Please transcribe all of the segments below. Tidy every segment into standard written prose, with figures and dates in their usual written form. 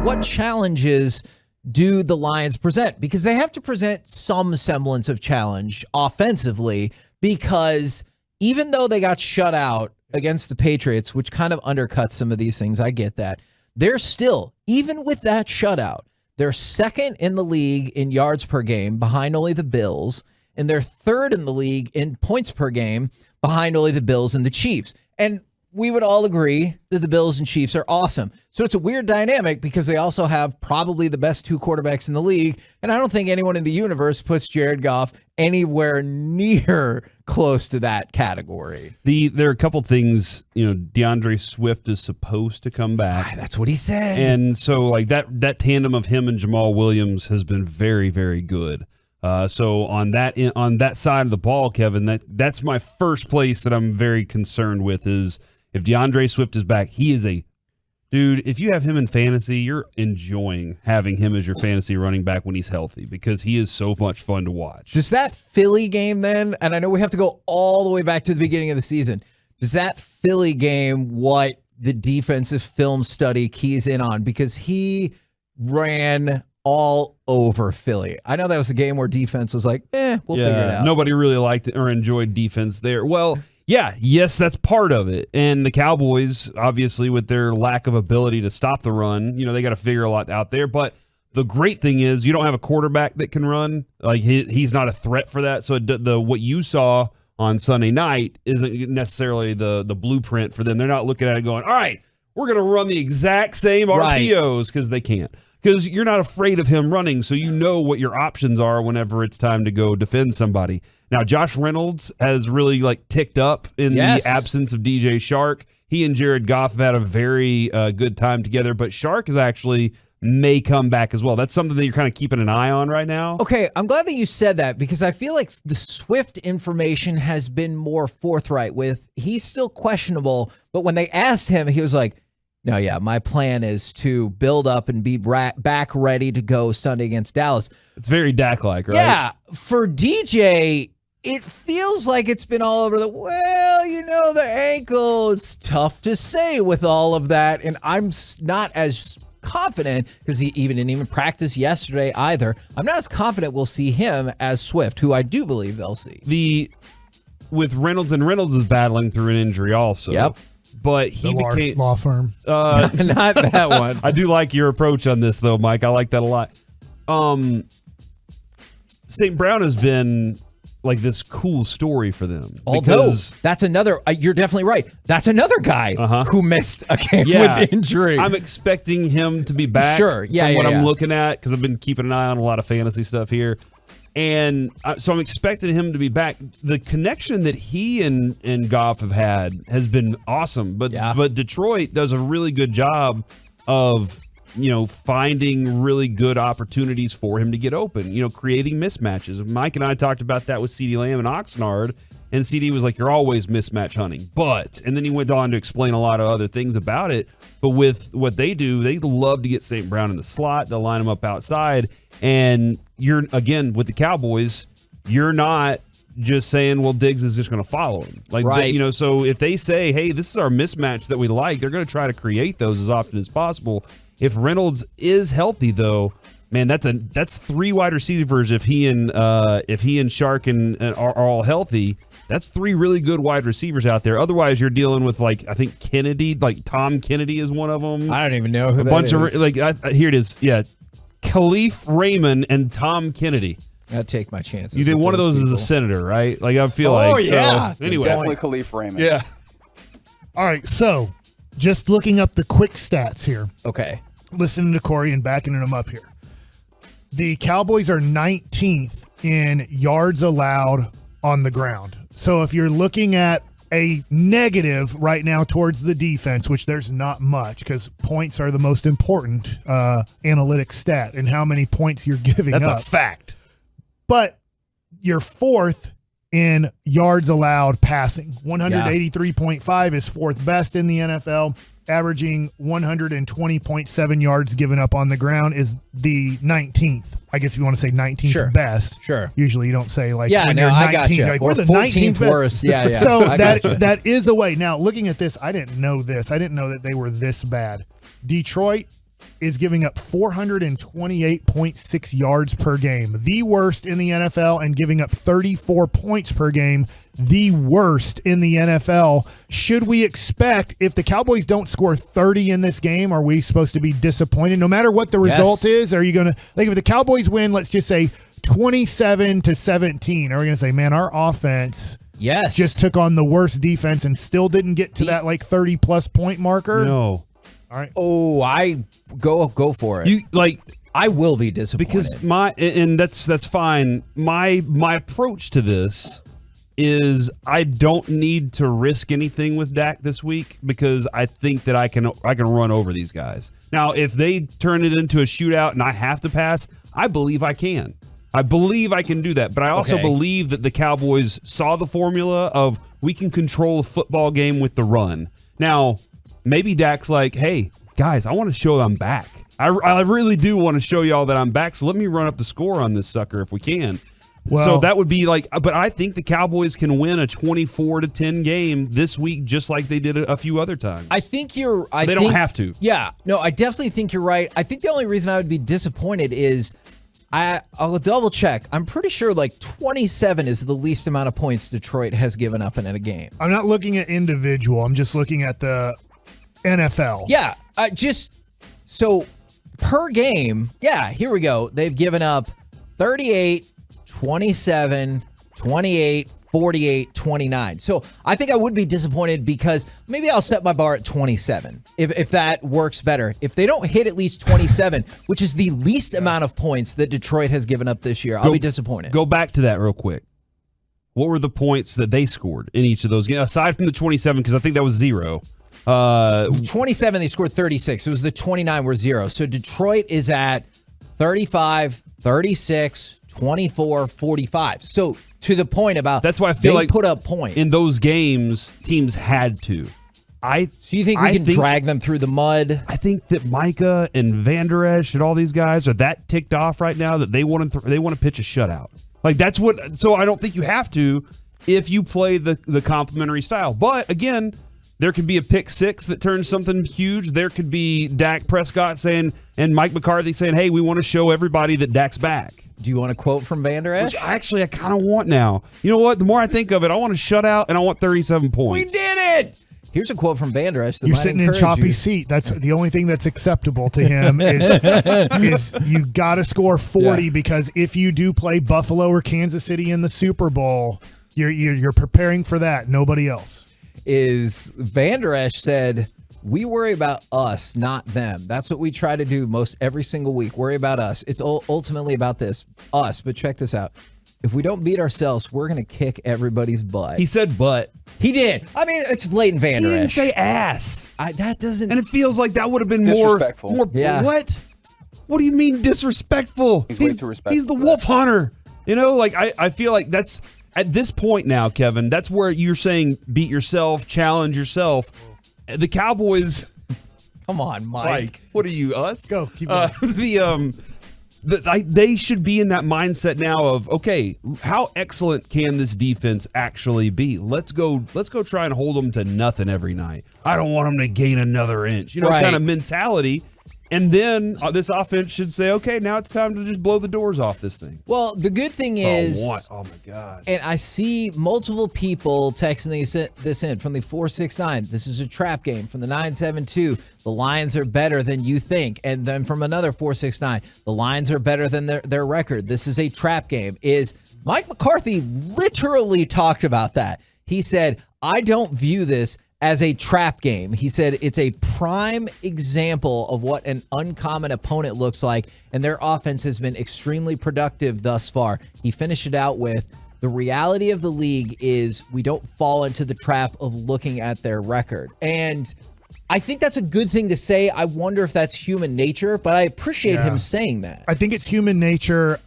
what challenges do the Lions present? Because they have to present some semblance of challenge offensively, because even though they got shut out against the Patriots, which kind of undercuts some of these things, I get that, they're still, even with that shutout, they're second in the league in yards per game behind only the Bills, and they're third in the league in points per game behind only the Bills and the Chiefs. And we would all agree that the Bills and Chiefs are awesome. So it's a weird dynamic because they also have probably the best two quarterbacks in the league. And I don't think anyone in the universe puts Jared Goff anywhere near close to that category. There are a couple things, DeAndre Swift is supposed to come back. That's what he said. And so like that tandem of him and Jamal Williams has been very, very good. So on that side of the ball, Kevin, that's my first place that I'm very concerned with is if DeAndre Swift is back, he is dude, if you have him in fantasy, you're enjoying having him as your fantasy running back when he's healthy because he is so much fun to watch. Does that Philly game then, and I know we have to go all the way back to the beginning of the season, does that Philly game what the defensive film study keys in on? Because he ran all over Philly. I know that was a game where defense was like, we'll figure it out. Nobody really liked it or enjoyed defense there. Well, yes, that's part of it. And the Cowboys, obviously, with their lack of ability to stop the run, they got to figure a lot out there. But the great thing is you don't have a quarterback that can run. Like he's not a threat for that. So what you saw on Sunday night isn't necessarily the blueprint for them. They're not looking at it going, all right, we're going to run the exact same RPOs because they can't. Because you're not afraid of him running, so you know what your options are whenever it's time to go defend somebody. Now, Josh Reynolds has really ticked up in the absence of DJ Shark. He and Jared Goff have had a very good time together, but Shark is actually may come back as well. That's something that you're kind of keeping an eye on right now. Okay, I'm glad that you said that because I feel like the Swift information has been more forthright with he's still questionable, but when they asked him, he was like, no, yeah, my plan is to build up and be back ready to go Sunday against Dallas. It's very Dak-like, right? Yeah, for DJ, it feels like it's been all over the ankle. It's tough to say with all of that, and I'm not as confident because he didn't even practice yesterday either. I'm not as confident we'll see him as Swift, who I do believe they'll see. With Reynolds is battling through an injury also. Yep. But he became law firm. Not that one. I do like your approach on this, though, Mike. I like that a lot. St. Brown has been like this cool story for them. Although that's another, you're definitely right. That's another guy who missed a game with injury. I'm expecting him to be back. Sure. Yeah. From what I'm looking at, because I've been keeping an eye on a lot of fantasy stuff here. And so I'm expecting him to be back. The connection that he and Goff have had has been awesome. But Detroit does a really good job of, finding really good opportunities for him to get open, creating mismatches. Mike and I talked about that with CeeDee Lamb and Oxnard. And CD was like, you're always mismatch hunting. And then he went on to explain a lot of other things about it. But with what they do, they love to get St. Brown in the slot. They'll line him up outside. And again, with the Cowboys, you're not just saying, well, Diggs is just going to follow him. So if they say, hey, this is our mismatch that we like, they're going to try to create those as often as possible. If Reynolds is healthy, though, man, that's three wide receivers. If he and Shark are all healthy, that's three really good wide receivers out there. Otherwise, you're dealing with I think Kennedy, Tom Kennedy is one of them. I don't even know who that is. Here it is. Yeah, Khalif Raymond and Tom Kennedy. I'd take my chances. You did one of those as a senator, right? I feel yeah. So, anyway, definitely Khalif Raymond. Yeah. All right, so just looking up the quick stats here. Okay. Listening to Corey and backing him up here. The Cowboys are 19th in yards allowed on the ground. So if you're looking at a negative right now towards the defense, which there's not much because points are the most important analytic stat and how many points you're giving up. That's a fact. But you're fourth in yards allowed passing. 183.5 is fourth best in the NFL. Averaging 120.7 yards given up on the ground is the 19th. I guess if you want to say 19th best. Sure. Usually you don't say when you're 19th. I got you. We're the 19th worst. Yeah. So that is a way. Now, looking at this, I didn't know this. I didn't know that they were this bad. Detroit, is giving up 428.6 yards per game, the worst in the NFL, and giving up 34 points per game, the worst in the NFL. Should we expect, if the Cowboys don't score 30 in this game, are we supposed to be disappointed? No matter what the result is, are you going to, like if the Cowboys win, let's just say 27-17, are we going to say, man, our offense just took on the worst defense and still didn't get to that like 30-plus point marker? No. All right. Oh, I go for it. I will be disappointed because that's fine. My approach to this is I don't need to risk anything with Dak this week because I think that I can run over these guys. Now, if they turn it into a shootout and I have to pass, I believe I can. I believe I can do that, but I also believe that the Cowboys saw the formula of we can control a football game with the run. Now, maybe Dak's like, hey, guys, I want to show I'm back. I really do want to show y'all that I'm back, so let me run up the score on this sucker if we can. Well, so that would be like, but I think the Cowboys can win a 24-10 game this week just like they did a few other times. I think they don't have to. Yeah. No, I definitely think you're right. I think the only reason I would be disappointed is I'll double check. I'm pretty sure like 27 is the least amount of points Detroit has given up in a game. I'm not looking at individual. I'm just looking at the NFL. Yeah. So per game, here we go. They've given up 38, 27, 28, 48, 29. So I think I would be disappointed because maybe I'll set my bar at 27 if that works better. If they don't hit at least 27, which is the least amount of points that Detroit has given up this year, I'll be disappointed. Go back to that real quick. What were the points that they scored in each of those games? Aside from the 27, because I think that was 0. 27, they scored 36. It was the 29 were 0. So Detroit is at 35, 36, 24, 45. So to the point about that's why I feel like put up points in those games. Teams had to. So you think we can drag them through the mud? I think that Micah and Van Der Esch and all these guys are that ticked off right now that they want to pitch a shutout. Like that's what. So I don't think you have to if you play the complementary style. But again, there could be a pick six that turns something huge. There could be Dak Prescott saying and Mike McCarthy saying, "Hey, we want to show everybody that Dak's back." Do you want a quote from Van Der Esch? Which actually I kind of want now. You know what? The more I think of it, I want to shut out and I want 37 points. We did it! Here's a quote from Van Der Esch. You're sitting in choppy seat. That's the only thing that's acceptable to him is you got to score 40 because if you do play Buffalo or Kansas City in the Super Bowl, you're preparing for that. Nobody else. Is Van Der Esch said, we worry about us, not them. That's what we try to do most every single week. Worry about us. It's ultimately about us. But check this out. If we don't beat ourselves, we're going to kick everybody's butt. He said butt. He did. I mean, it's Leighton Van Der Esch. He didn't say ass. That doesn't. And it feels like that would have been disrespectful. more. Yeah. What? What do you mean disrespectful? He's way too respectful. He's the wolf hunter. You know, like I feel like that's at this point now, Kevin. That's where you're saying beat yourself, challenge yourself. The Cowboys. Come on, Mike. What are you, us? Go. Keep going. They should be in that mindset now of, okay, how excellent can this defense actually be? Let's go try and hold them to nothing every night. I don't want them to gain another inch, kind of mentality. And then this offense should say, okay, now it's time to just blow the doors off this thing. Well, the good thing is, oh my God. And I see multiple people texting this in from the 469. This is a trap game. From the 972, the Lions are better than you think. And then from another 469, the Lions are better than their record. This is a trap game. Is Mike McCarthy literally talked about that. He said, I don't view this as a trap game. He said it's a prime example of what an uncommon opponent looks like, and their offense has been extremely productive thus far. He finished it out with, the reality of the league is we don't fall into the trap of looking at their record. And I think that's a good thing to say. I wonder if that's human nature, but I appreciate him saying that. I think it's human nature,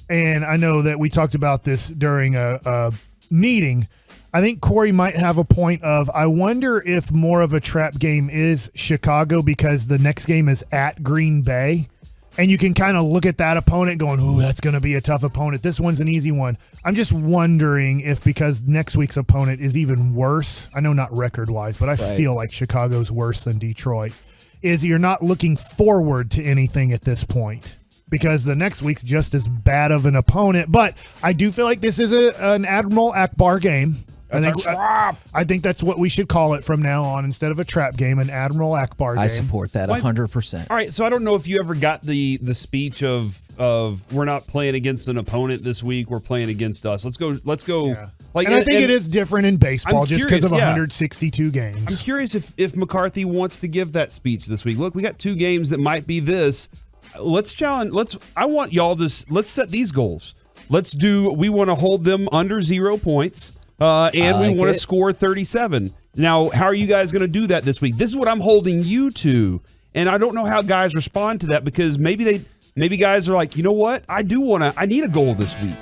and I know that we talked about this during a meeting. I think Corey might have a point of, I wonder if more of a trap game is Chicago because the next game is at Green Bay. And you can kind of look at that opponent going, ooh, that's going to be a tough opponent. This one's an easy one. I'm just wondering if because next week's opponent is even worse. I know not record-wise, but I feel like Chicago's worse than Detroit. is you're not looking forward to anything at this point because the next week's just as bad of an opponent. But I do feel like this is an Admiral Akbar game. I think that's what we should call it from now on. Instead of a trap game, an Admiral Akbar game. I support that 100%. All right, so I don't know if you ever got the speech of we're not playing against an opponent this week, we're playing against us. Let's go. Yeah. And I think it is different in baseball just because of 162 games. I'm curious if McCarthy wants to give that speech this week. Look, we got 2 games that might be this. Let's challenge. I want y'all to let's set these goals. We want to hold them under 0 points. And we want to score 37. Now, how are you guys going to do that this week? This is what I'm holding you to. And I don't know how guys respond to that because maybe guys are like, you know what? I need a goal this week.